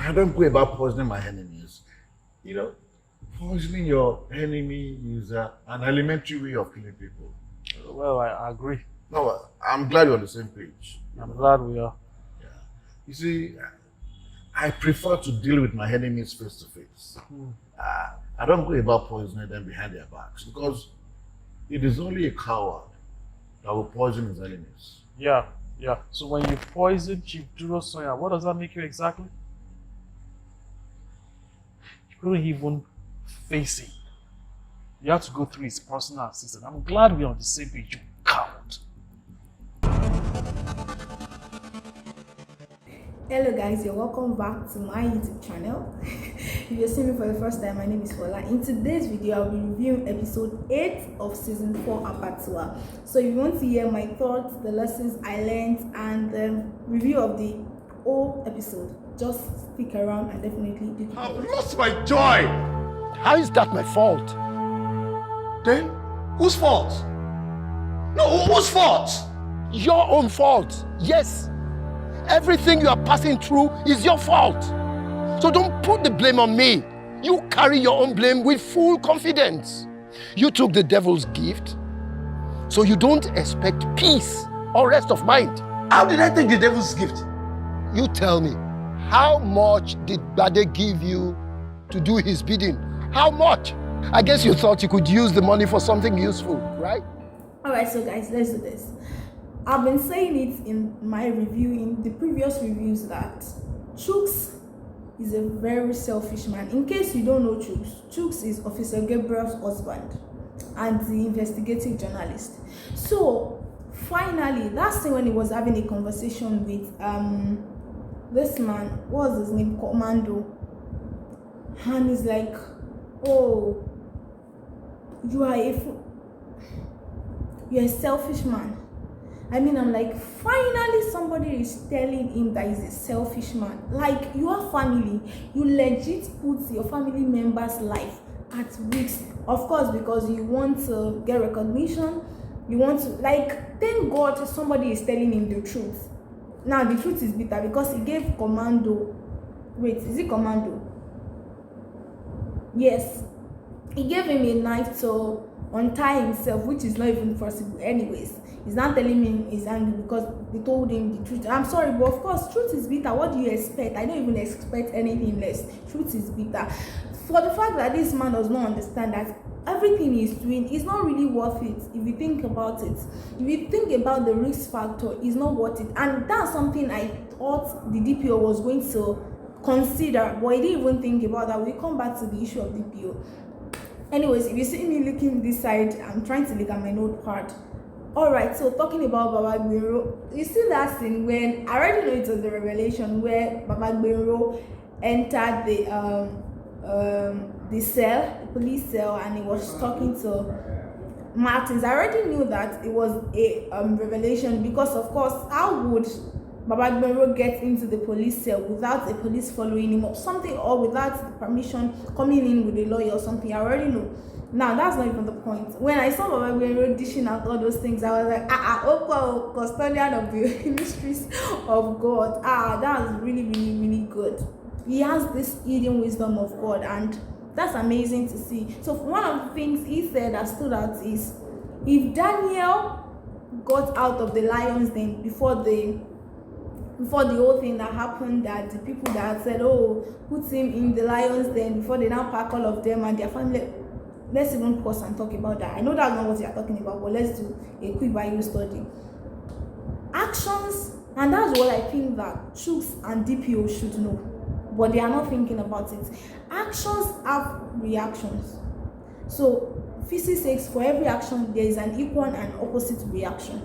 I don't go about poisoning my enemies. You know, poisoning your enemy is an elementary way of killing people. Well, I agree. No, I'm glad you're on the same page. I'm glad we are. Yeah. You see, I prefer to deal with my enemies face to face. I don't go about poisoning them behind their backs because it is only a coward that will poison his enemies. Yeah. So when you poison Chief Duro Soya, what does that make you exactly? You couldn't even face it. You have to go through his personal assistant. I'm glad we're on the same page, you coward. Hello guys, you're welcome back to my YouTube channel. If you're seeing me for the first time, my name is Fola. In today's video, I'll be reviewing episode 8 of season 4 ABATTOIR. So if you want to hear my thoughts, the lessons I learned, and the review of the whole episode, just stick around and definitely do keep I've lost my joy! How is that my fault? Then, whose fault? No, whose fault? Your own fault. Yes. Everything you are passing through is your fault. So don't put the blame on me. You carry your own blame with full confidence. You took the devil's gift, so you don't expect peace or rest of mind. How did I take the devil's gift? You tell me, how much did Bade give you to do his bidding? How much? I guess you thought you could use the money for something useful, right? Alright, so guys, let's do this. I've been saying it in my review, in the previous reviews, that Chooks is a very selfish man. In case you don't know Chooks is Officer Gabriel's husband and the investigative journalist. So finally, last thing when he was having a conversation with this man, what was his name, Commando, and he's like, oh, you're a selfish man. I mean, I'm like, finally somebody is telling him that he's a selfish man. Like, your family, you legit put your family member's life at risk. Of course, because you want to get recognition, you want to, like, thank God somebody is telling him the truth. Now, the truth is bitter because he gave Commando, wait, is it Commando? Yes. He gave him a knife to untie himself, which is not even possible anyways. He's not telling me he's angry because they told him the truth. I'm sorry, but of course, truth is bitter. What do you expect? I don't even expect anything less. Truth is bitter. For the fact that this man does not understand that everything he's doing is not really worth it. If you think about it, if you think about the risk factor, it's not worth it. And that's something I thought the DPO was going to consider, but I didn't even think about that. We'll come back to the issue of DPO. Anyways, if you see me looking this side, I'm trying to look at my notepad. Alright, so talking about Baba Gbero, you see that scene when I already know it was the revelation where Baba Gbero entered the cell, the police cell, and he was talking to Martins. I already knew that it was a revelation because, of course, how would Baba Gbero get into the police cell without the police following him or something, or without the permission coming in with a lawyer or something? I already know. Now, that's not even the point. When I saw Baba Gbero dishing out all those things, I was like, custodian of the mysteries of God. That's really, really, really good. He has this hidden wisdom of God, and that's amazing to see. So one of the things he said that stood out is, if Daniel got out of the lion's den before the whole thing that happened, that the people that said, oh, put him in the lion's den, before they now pack all of them and their family. Let's even pause and talk about that. I know that's not what you're talking about, but let's do a quick Bible study. Actions, and that's what I think that Chooks and DPO should know, but they are not thinking about it. Actions have reactions. So physics says for every action there is an equal and opposite reaction.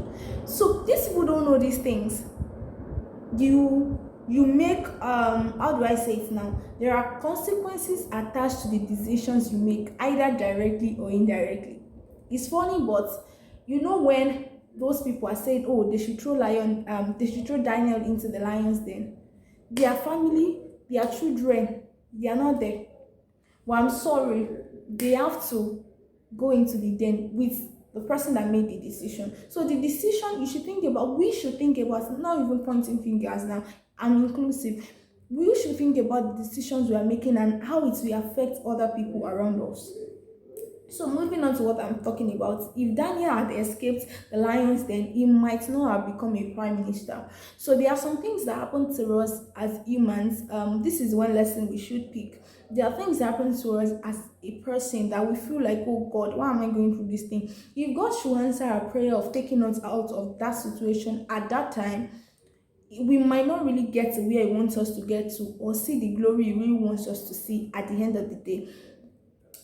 So these people don't know these things. You make how do I say it now? There are consequences attached to the decisions you make, either directly or indirectly. It's funny, but you know when those people are saying, oh, they should throw Daniel into the lion's den, their family, their children, they are not there. Well, I'm sorry, they have to go into the den with the person that made the decision. So the decision you should think about, we should think about, not even pointing fingers now. I'm inclusive. we should think about the decisions we are making and how it will affect other people around us. So moving on to what I'm talking about, if Daniel had escaped the lions, then he might not have become a prime minister. So there are some things that happen to us as humans. This is one lesson we should pick. There are things that happen to us as a person that we feel like, oh God, why am I going through this thing? If God should answer our prayer of taking us out of that situation at that time, we might not really get to where he wants us to get to or see the glory he really wants us to see at the end of the day.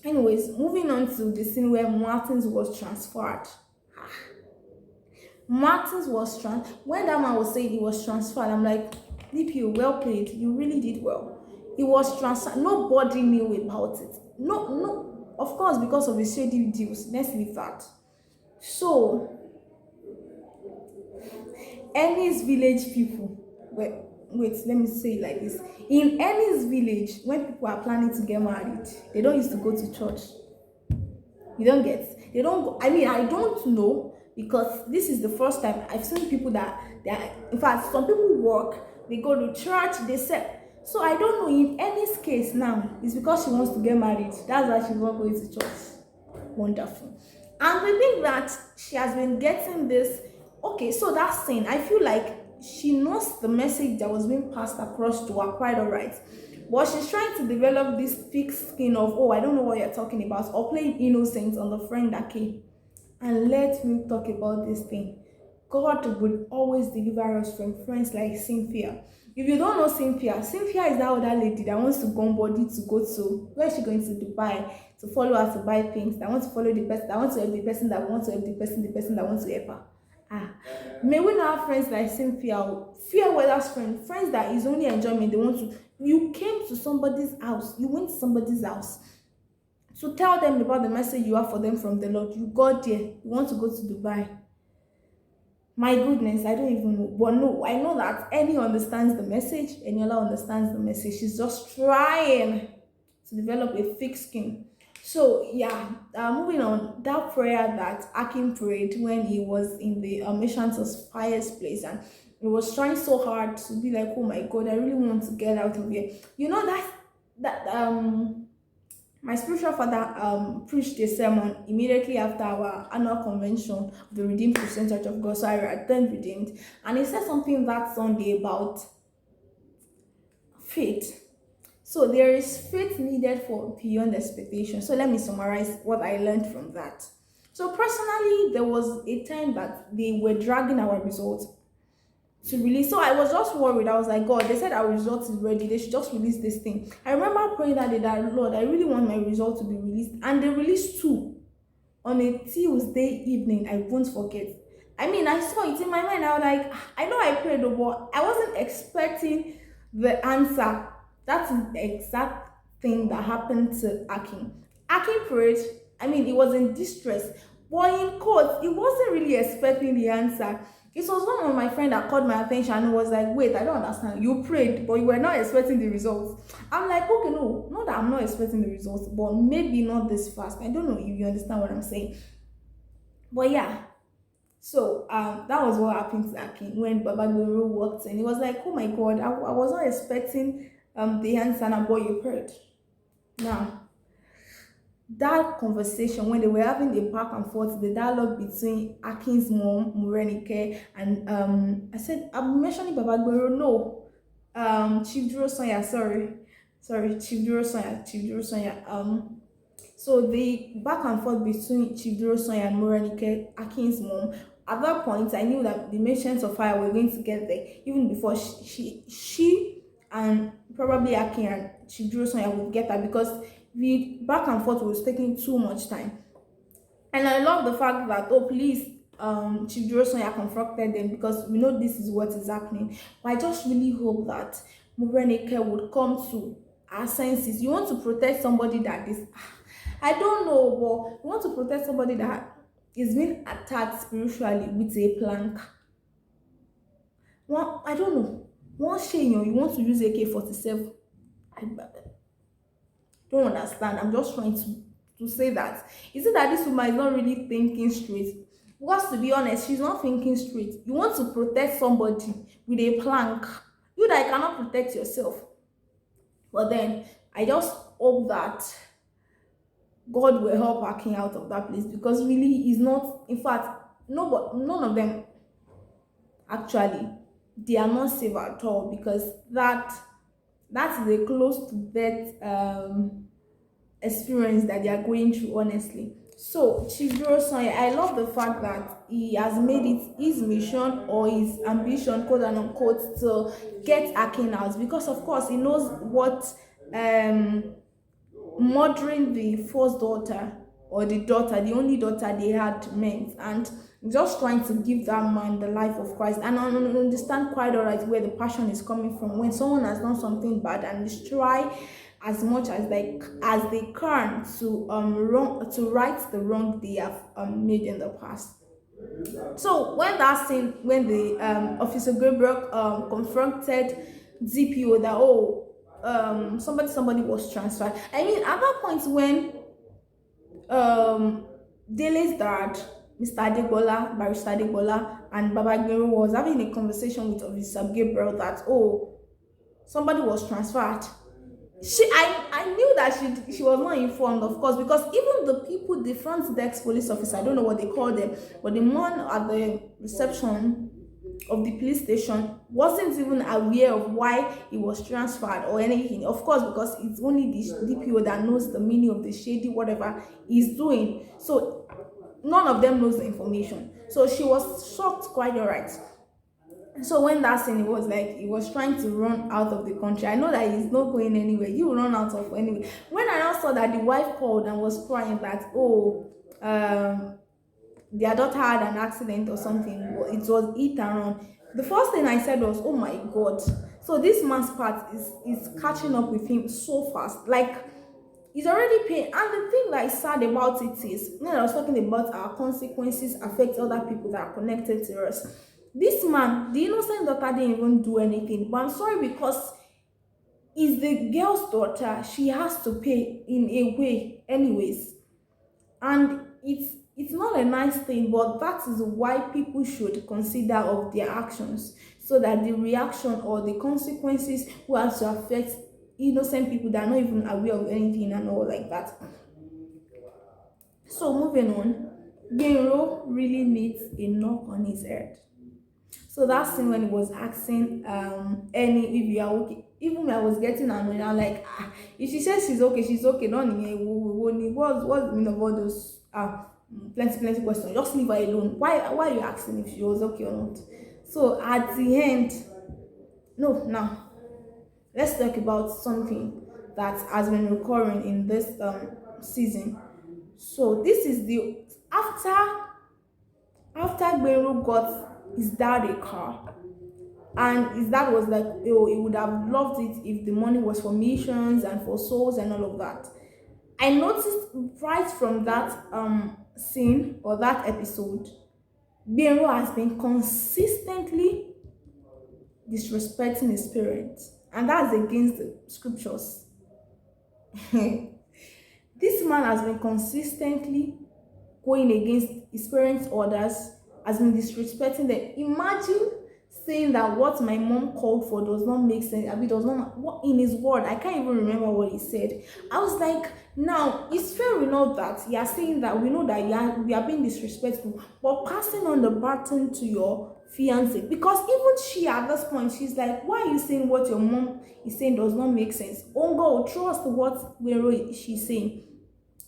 Anyways, moving on to the scene where Martins was transferred. Martins was when that man was saying he was transferred, I'm like, DPO, well played. You really did well. He was transferred. Nobody knew about it. No, of course, because of the shady deals. Let's leave that. So, Ennis village people, wait, let me say it like this. In Ennis village, when people are planning to get married, they don't used to go to church. You don't get, they don't go, I mean, I don't know, because this is the first time I've seen people that in fact, some people work, they go to church, they say, so I don't know, in Ennis case now, it's because she wants to get married. That's why she's not going to church. Wonderful. And we think that she has been getting this. Okay, so that's saying, I feel like she knows the message that was being passed across to her quite alright. But she's trying to develop this thick skin of, oh, I don't know what you're talking about, or playing innocent on the friend that came. And let me talk about this thing. God would always deliver us from friends like Cynthia. If you don't know Cynthia is that other lady that wants to go on body to go to, where is she going to Dubai to follow her to buy things, that wants to follow the person, that wants to help the person, that wants to help the person that wants to help her. May we not have friends like Cynthia, fear weather's friends that is only enjoyment. They want to, you came to somebody's house, you went to somebody's house to tell them about the message you have for them from the Lord. You got there, you want to go to Dubai. My goodness, I don't even know. But no, I know that Annie understands the message, Eniola understands the message. She's just trying to develop a thick skin. So yeah, moving on, that prayer that Akin prayed when he was in the Mishantos Fire's place, and he was trying so hard to be like, oh my God, I really want to get out of here. You know that my spiritual father preached a sermon immediately after our annual convention of the Redeemed Christian Church of God. So I attended Redeemed, and he said something that Sunday about faith. So there is faith needed for beyond expectation. So let me summarize what I learned from that. So personally, there was a time that they were dragging our results to release. So I was just worried. I was like, God, they said our result is ready. They should just release this thing. I remember praying that day that, Lord, I really want my result to be released. And they released 2 on a Tuesday evening. I won't forget. I mean, I saw it in my mind. I was like, I know I prayed, but I wasn't expecting the answer. That's the exact thing that happened to Akin. Akin prayed. I mean, he was in distress. But in court, he wasn't really expecting the answer. It was one of my friends that caught my attention and was like, wait, I don't understand. You prayed, but you were not expecting the results. I'm like, okay, no, not that I'm not expecting the results, but maybe not this fast. I don't know if you understand what I'm saying. But yeah. So that was what happened to Akin when Baba Guru walked in. He was like, oh my God, I was not expecting the answer, and boy, you prayed. Now, that conversation when they were having the back and forth, the dialogue between Akin's mom, Murenike, and I said, I'm mentioning Baba Guru, no, Chief Duro Sonya, sorry, Chief Duro Sonya. So the back and forth between Chief Duro Sonya and Murenike, Akin's mom, at that point, I knew that the Merchants of Fire were going to get there, even before she and probably Akin and Chief Duro Sonya would get her, because the back and forth was taking too much time. And I love the fact that, oh, please, Chief Duro Sonya confronted them, because we know this is what is happening. But I just really hope that Murenike would come to her senses. You want to protect somebody that is, I don't know, but you want to protect somebody that is being attacked spiritually with a plank. Well, I don't know. One shame you want to use AK-47. I don't understand. I'm just trying to say that. Is it that this woman is not really thinking straight? Because to be honest, she's not thinking straight. You want to protect somebody with a plank. You that cannot protect yourself. But then I just hope that God will help Akin out of that place, because really he's not, in fact, none of them actually, they are not safe at all, because that is a close to death experience that they are going through, honestly. So Chidro Sonya, I love the fact that he has made it his mission or his ambition, quote and unquote, to get Akin out, because of course he knows what murdering the first daughter, or the only daughter they had, meant, and just trying to give that man the life of Christ. And I understand quite alright where the passion is coming from, when someone has done something bad and is try as much as they can to right the wrong they have made in the past. So when that scene, when the Officer Gabriel confronted DPO that, somebody was transferred. I mean, at that point when Dele's dad, Mr. Adegbola, Barrister Adegbola, and Baba Gbero was having a conversation with Officer Gabriel that, somebody was transferred. I knew that she was not informed, of course, because even the people, the front desk police officer, I don't know what they call them, but the man at the reception of the police station wasn't even aware of why he was transferred or anything. Of course, because it's only the DPO that knows the meaning of the shady whatever he's doing. So none of them knows the information. So she was shocked quite alright. So when that scene, it was like he was trying to run out of the country. I know that he's not going anywhere. He will run out of anywhere. When I now saw that the wife called and was crying that, their daughter had an accident or something, it was hit and run, the first thing I said was, oh my God. So this man's part is catching up with him so fast. Like, he's already paying. And the thing that is sad about it is, when I was talking about our consequences affect other people that are connected to us, this man, the innocent daughter, didn't even do anything. But I'm sorry, because it's the girl's daughter, she has to pay in a way anyways. And it's not a nice thing, but that is why people should consider of their actions, so that the reaction or the consequences will have to affect innocent people that are not even aware of anything and all like that. So moving on, Genro really needs a knock on his head. So that scene when he was asking Annie if you are okay, even when I was getting annoyed, I'm like, if she says she's okay, she's okay. Don't need what's the meaning of all those plenty questions? Just leave her alone. Why are you asking if she was okay or not? So at the end, now let's talk about something that has been recurring in this season. So this is the after Gbero got his dad a car, and his dad was like, he would have loved it if the money was for missions and for souls and all of that. I noticed right from that scene or that episode, Gbero has been consistently disrespecting his parents, and that's against the scriptures. This man has been consistently going against his parents' orders, has been disrespecting them. Imagine saying that what my mom called for does not make sense. I mean, does not, what in his word, I can't even remember what he said. I was like, now it's fair enough that you are saying that we know that we are being disrespectful, but passing on the baton to your fiance, because even she at this point, she's like, why are you saying what your mom is saying does not make sense? Ongo, trust what she's saying.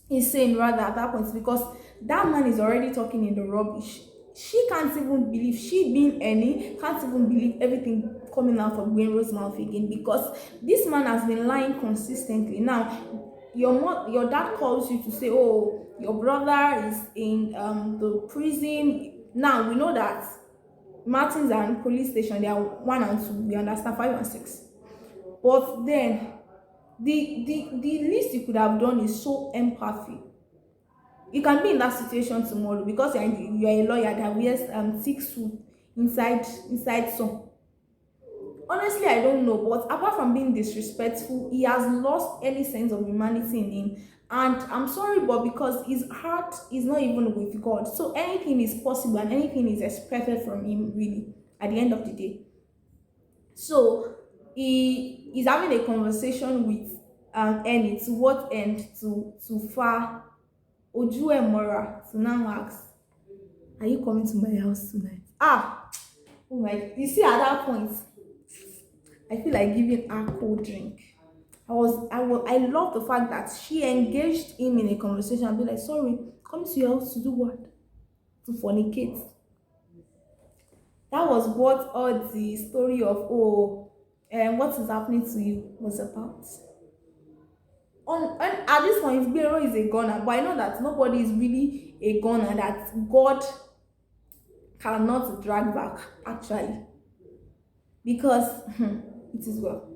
He's saying rather at that point, because that man is already talking in the rubbish. She can't even believe, she being Annie, can't even believe everything coming out of Gwenro's mouth again, because this man has been lying consistently. Now, your dad calls you to say, oh, your brother is in the prison. Now, we know that Martins and police station, they are 1 and 2, we understand 5 and 6. But then, the least you could have done is show empathy. You can be in that situation tomorrow because you're a lawyer that wears thick suit inside some. Honestly, I don't know, but apart from being disrespectful, he has lost any sense of humanity in him. And I'm sorry, but because his heart is not even with God, so anything is possible and anything is expected from him, really, at the end of the day. So he is having a conversation with Annie. To what end? To far Oju Emora to now ask, are you coming to my house tonight? Oh my, you see, at that point I feel like giving her cold drink. I love the fact that she engaged him in a conversation and be like, sorry, come to your house to do what? To fornicate. That was what all the story of what is happening to you was about. At this point, Gbero is a gunner, but I know that nobody is really a gunner that God cannot drag back, actually, because it is well.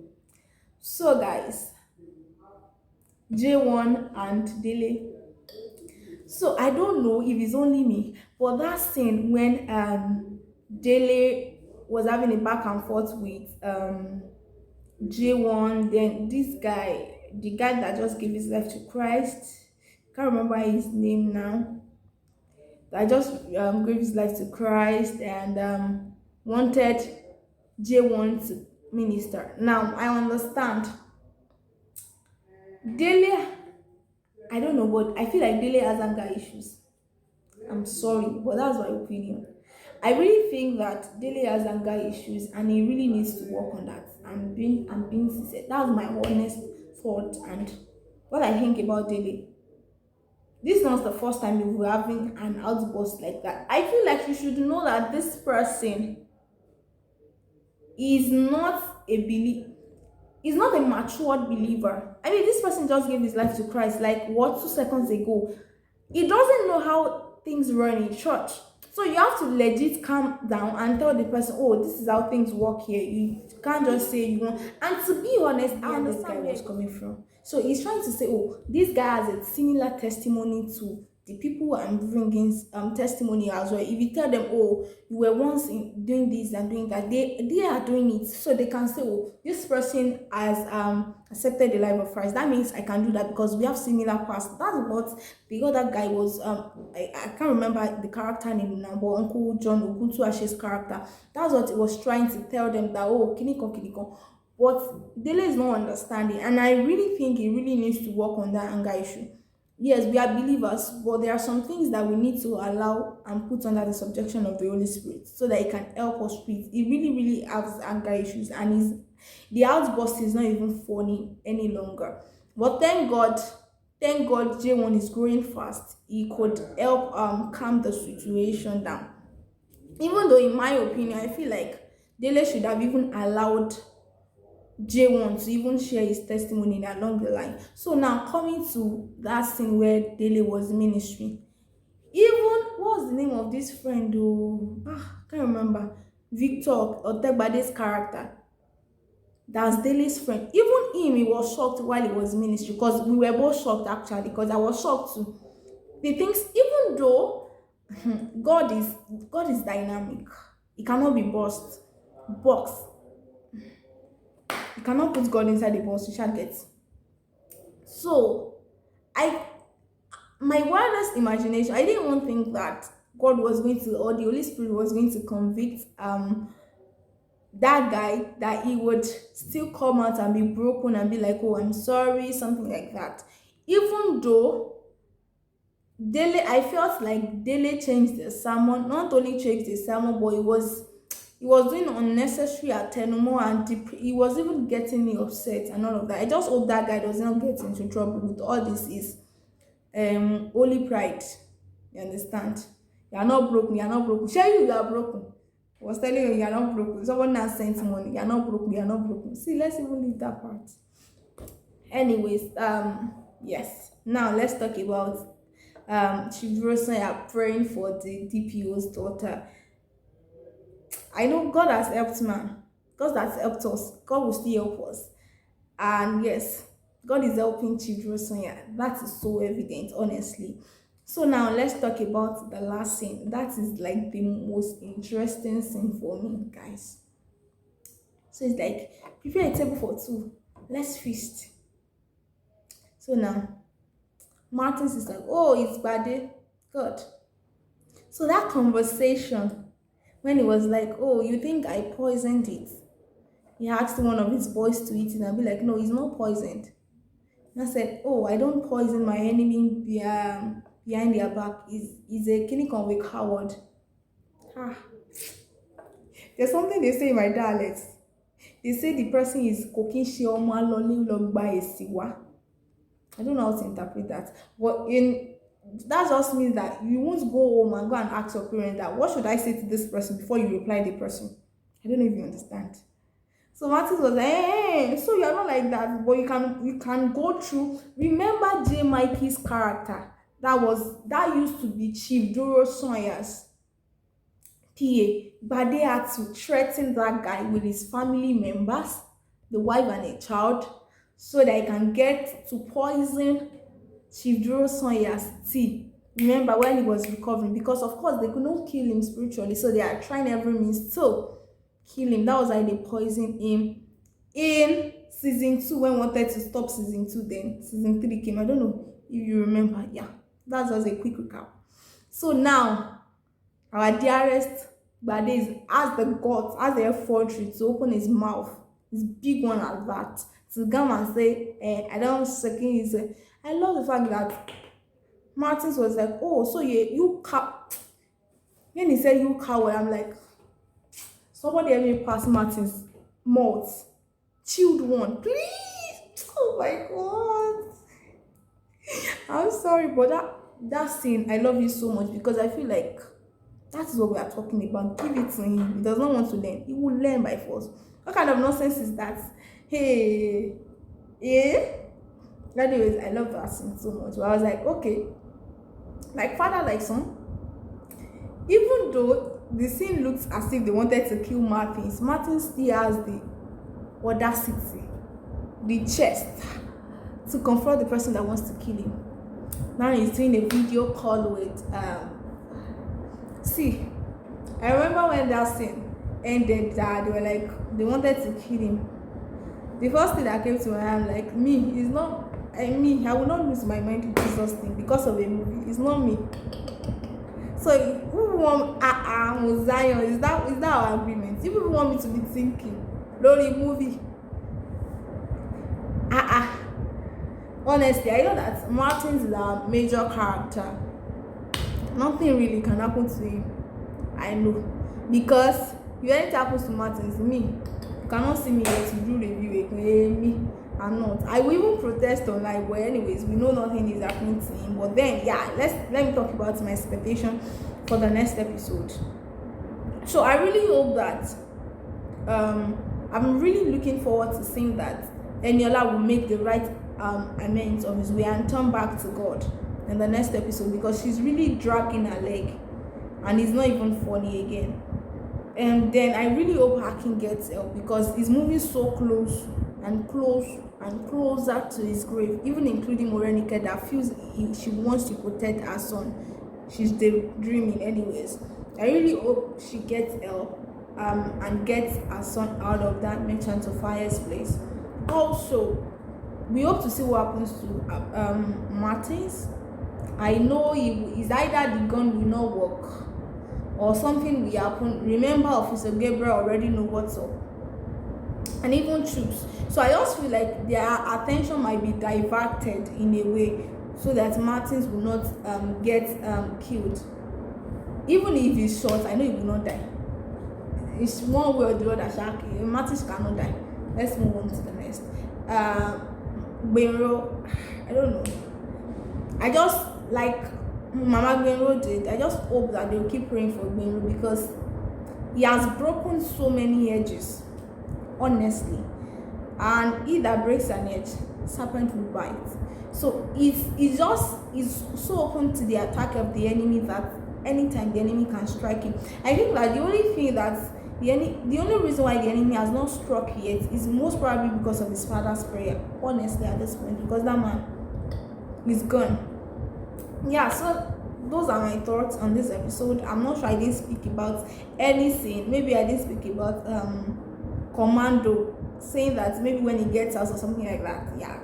So guys, J1 and Dele. So I don't know if it's only me, but that scene when Dele was having a back and forth with J1, then this guy, the guy that just gave his life to Christ, can't remember his name now, that just gave his life to Christ and wanted J1 to minister. Now I understand Dele, I don't know, but I feel like Dele has anger issues. I'm sorry, but that's my opinion. I really think that Dele has anger issues and he really needs to work on that. I'm being sincere. That's my honest thought and what I think about Dele. This is not the first time we were having an outburst like that. I feel like you should know that this person is not he's not a matured believer. I mean, this person just gave his life to Christ like what, 2 seconds ago. He doesn't know how things run in church. So you have to legit calm down and tell the person, oh, this is how things work here. You can't just say you want. And to be honest, I understand where he's coming from. So he's trying to say, oh, this guy has a similar testimony to the people I'm bringing testimony as well. If you tell them, oh, you were once doing this and doing that, they are doing it, so they can say, oh, this person has accepted the life of Christ. That means I can do that because we have similar past. That's what the other guy was. I can't remember the character name now, but Uncle John Oguntu Ashe's character. That's what he was trying to tell them, that oh, kiniko. But Dele is not understanding, and I really think he really needs to work on that anger issue. Yes, we are believers, but there are some things that we need to allow and put under the subjection of the Holy Spirit so that it can help us breathe. He really has anger issues, and the outburst is not even funny any longer. But thank God, J1 is growing fast. He could help calm the situation down. Even though, in my opinion, I feel like Dele should have even allowed J1 to even share his testimony along the line. So now coming to that scene where Dele was ministering, even what was the name of this friend can't remember, Victor Otegbade's character, that's Dele's friend. Even him, he was shocked while he was ministering, because we were both shocked actually, because I was shocked too. The things, even though God is dynamic, he cannot be boxed. You cannot put God inside the box, you shall get. So, my wildest imagination, I didn't even think that God was going to, or the Holy Spirit was going to convict that guy, that he would still come out and be broken and be like, oh, I'm sorry, something like that. Even though Dele, I felt like Dele changed the sermon, not only changed the sermon, but he was doing unnecessary attenuation, and he was even getting me upset and all of that. I just hope that guy does not get into trouble with all this is holy pride. You understand? You are not broken. Share you are broken. I was telling you are not broken. Someone has sent money. You are not broken. See, let's even leave that part. Anyways, yes. Now let's talk about Chief Rosa praying for the DPO's daughter. I know God has helped man. God has helped us. God will still help us. And yes, God is helping Chief Rosonya. That is so evident, honestly. So now let's talk about the last scene. That is like the most interesting scene for me, guys. So it's like, prepare a table for two. Let's feast. So now, Martins is like, oh, it's Bade. God. So that conversation, when he was like, oh, you think I poisoned it? he asked one of his boys to eat it, and I'll be like, no, it's not poisoned. And I said, oh, I don't poison my enemy behind their back. Is a clinic on a coward. Ah. There's something they say in my dialect. They say the person is cooking shioma lolly logba esiwa. I don't know how to interpret that. But that just means that you won't go home and go and ask your parents that what should I say to this person before you reply the person. I don't know if you understand. So Martins was like, hey, so you're not like that, but you can go through. Remember J. Mikey's character that used to be Chief Doro Sawyer's PA, but they had to threaten that guy with his family members, the wife and a child, so that he can get to poison Chief Doro Sawyer's tea. Remember when he was recovering, because of course they could not kill him spiritually, so they are trying every means to kill him. That was why they poisoned him in season 2 when wanted to stop season 2. Then season 3 came. I don't know if you remember. Yeah, that was a quick recap. So now our dearest Bade has the guts, has the effrontery to open his mouth, his big one at that, to come and say, I don't second his. I love the fact that Martins was like, oh, so you when he said you coward, I'm like, somebody help me pass Martin's mouth. Chilled one, please. Oh my god. I'm sorry, but that scene, I love you so much because I feel like that is what we are talking about. Give it to him. He does not want to learn. He will learn by force. What kind of nonsense is that? Hey, yeah. Anyways, I love that scene so much. So I was like, okay, like father, like son. Even though the scene looks as if they wanted to kill Martin still has the audacity, the chest to confront the person that wants to kill him. Now he's doing a video call with see, I remember when that scene ended that they were like they wanted to kill him. The first thing that came to my mind, like I will not lose my mind to Jesus thing because of a movie. It's not me. So who want Zion? Is that our agreement? If people want me to be thinking Lori movie. Honestly, I know that Martins is a major character. Nothing really can happen to him. I know. Because if anything happens to Martins, me, you cannot see me here to do review. Me, I'm not. I will even protest online, but anyways, we know nothing is happening to him. But then, yeah, let me talk about my expectation for the next episode. So I really hope that I'm really looking forward to seeing that Eniola will make the right amends of his way and turn back to God in the next episode, because she's really dragging her leg and it's not even funny again. And then I really hope Hakim gets help, because he's moving so close and closer to his grave, even including Morenike that feels she wants to protect her son. She's daydreaming anyways. I really hope she gets help and gets her son out of that Merchant of Fire's place. Also, we hope to see what happens to Martins. I know it's either the gun will not work or something will happen. Remember, Officer Gabriel already know what's up, and even troops. So I just feel like their attention might be diverted in a way so that Martins will not get killed. Even if he's shot, I know he will not die. It's one way or the other. Martins cannot die. Let's move on to the next. Benro, I don't know. I just like Mama Benro did. I just hope that they'll keep praying for Benro, because he has broken so many edges, honestly. And he that breaks an edge, serpent will bite. So he's so open to the attack of the enemy that anytime the enemy can strike him. I think that the only thing that the only reason why the enemy has not struck yet is most probably because of his father's prayer, honestly, at this point, because that man is gone. Yeah, so those are my thoughts on this episode. I'm not sure I didn't speak about anything. Maybe I didn't speak about Commando, saying that maybe when he gets out or something like that. Yeah,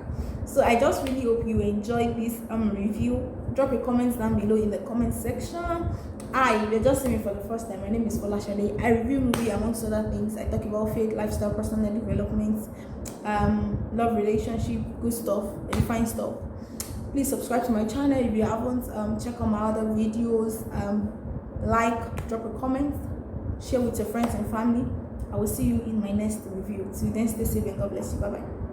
so I just really hope you enjoyed this review. Drop a comment down below in the comment section. Hi, if you're just seeing me for the first time, my name is Folashade. I review movie amongst other things. I talk about faith, lifestyle, personal development, love, relationship, good stuff, and fine stuff. Please subscribe to my channel if you haven't. Check out my other videos. Like, drop a comment, share with your friends and family. I will see you in my next review. Till then, stay safe and God bless you. Bye bye.